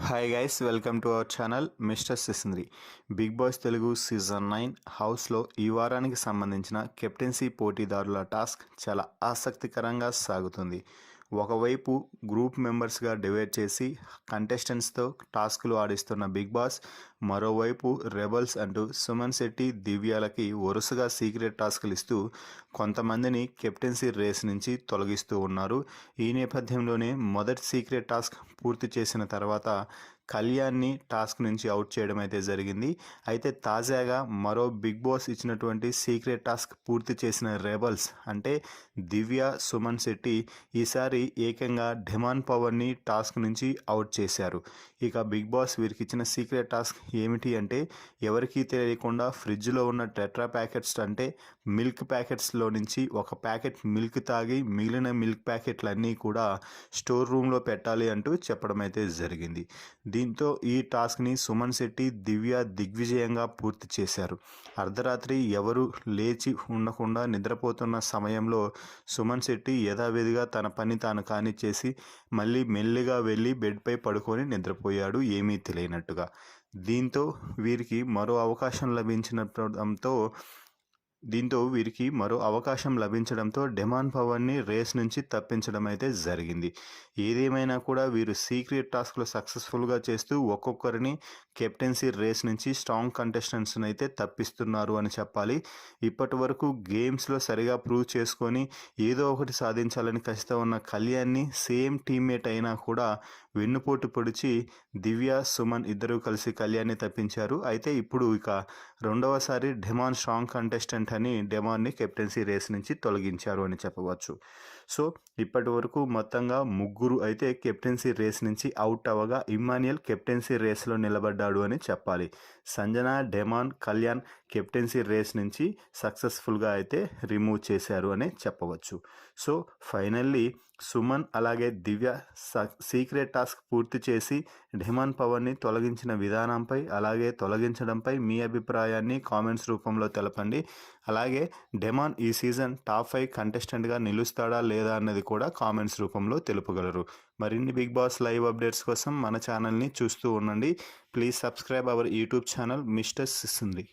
Hi guys, welcome to our channel mister Sisindri. Big boss Telugu season 9 హౌస్లో ఈ వారానికి సంబంధించిన కెప్టెన్సీ పోటీదారుల టాస్క్ చాలా ఆసక్తికరంగా సాగుతుంది. ఒకవైపు గ్రూప్ మెంబర్స్గా డివైడ్ చేసి కంటెస్టెంట్స్తో టాస్క్లు ఆడిస్తున్న బిగ్ బాస్, మరోవైపు రెబల్స్ అంటూ సుమన్ శెట్టి, దివ్యాలకి వరుసగా సీక్రెట్ టాస్క్లు ఇస్తూ కొంతమందిని కెప్టెన్సీ రేస్ నుంచి తొలగిస్తూ ఉన్నారు. ఈ నేపథ్యంలోనే మొదటి సీక్రెట్ టాస్క్ పూర్తి చేసిన తర్వాత కళ్యాణ్ని టాస్క్ నుంచి అవుట్ చేయడం అయితే జరిగింది. అయితే తాజాగా మరో బిగ్ బాస్ ఇచ్చినటువంటి సీక్రెట్ టాస్క్ పూర్తి చేసిన రెబల్స్ అంటే దివ్య, సుమన్ శెట్టి ఈసారి ఏకంగా ఢిమాన్ పవర్ని టాస్క్ నుంచి అవుట్ చేశారు. ఇక బిగ్ బాస్ వీరికి ఇచ్చిన సీక్రెట్ టాస్క్ ఏమిటి అంటే ఎవరికీ తెలియకుండా ఫ్రిడ్జ్లో ఉన్న టెట్రా ప్యాకెట్స్ అంటే మిల్క్ ప్యాకెట్స్లో నుంచి ఒక ప్యాకెట్ మిల్క్ తాగి మిగిలిన మిల్క్ ప్యాకెట్లన్నీ కూడా స్టోర్ రూమ్లో పెట్టాలి అంటూ చెప్పడం అయితే జరిగింది. దీంతో ఈ టాస్క్ని సుమన్ శెట్టి, దివ్య దిగ్విజయంగా పూర్తి చేశారు. అర్ధరాత్రి ఎవరు లేచి ఉండకుండా నిద్రపోతున్న సమయంలో సుమన్ శెట్టి యథావిధిగా తన పని తాను కానిచ్చేసి మళ్ళీ మెల్లిగా వెళ్ళి బెడ్పై పడుకొని నిద్రపోయాడు, ఏమీ తెలియనట్టుగా. దీంతో వీరికి మరో అవకాశం లభించడంతో డెమాన్ పవర్ని రేస్ నుంచి తప్పించడం అయితే జరిగింది. ఏదేమైనా కూడా వీరు సీక్రెట్ టాస్క్లు సక్సెస్ఫుల్గా చేస్తూ ఒక్కొక్కరిని కెప్టెన్సీ రేస్ నుంచి స్ట్రాంగ్ కంటెస్టెంట్స్ని అయితే తప్పిస్తున్నారు అని చెప్పాలి. ఇప్పటి వరకు గేమ్స్లో సరిగా ప్రూవ్ చేసుకొని ఏదో ఒకటి సాధించాలని కసితో ఉన్న కళ్యాణ్ని సేమ్ టీమ్మేట్ అయినా కూడా వెన్నుపోటు పొడిచి దివ్య, సుమన్ ఇద్దరూ కలిసి కళ్యాణ్ని తప్పించారు. అయితే ఇప్పుడు ఇక రెండవసారి డెమాన్ స్ట్రాంగ్ కంటెస్టెంట్ అని డెమాన్ని కెప్టెన్సీ రేస్ నుంచి తొలగించారు అని చెప్పవచ్చు. సో ఇప్పటి వరకు మొత్తంగా ముగ్గురు అయితే కెప్టెన్సీ రేస్ నుంచి అవుట్ అవ్వగా ఇమ్మాన్యుయల్ కెప్టెన్సీ రేస్లో నిలబడ్డాడు అని చెప్పాలి. Sanjana, Demon, Kalyan captaincy race నుంచి సక్సెస్ఫుల్గా అయితే రిమూవ్ చేశారు అని చెప్పవచ్చు. సో ఫైనల్లీ సుమన్ అలాగే దివ్య సీక్రెట్ టాస్క్ పూర్తి చేసి డెమాన్ పవర్ని తొలగించిన విధానంపై అలాగే తొలగించడంపై మీ అభిప్రాయాన్ని కామెంట్స్ రూపంలో తెలపండి. అలాగే డెమాన్ ఈ సీజన్ టాప్ 5 కంటెస్టెంట్గా నిలుస్తాడా లేదా అన్నది కూడా కామెంట్స్ రూపంలో తెలుపగలరు. మరిన్ని బిగ్ బాస్ లైవ్ అప్డేట్స్ కోసం మన ఛానల్ని చూస్తూ ఉండండి. Please subscribe our YouTube channel mister సిసింద్రి.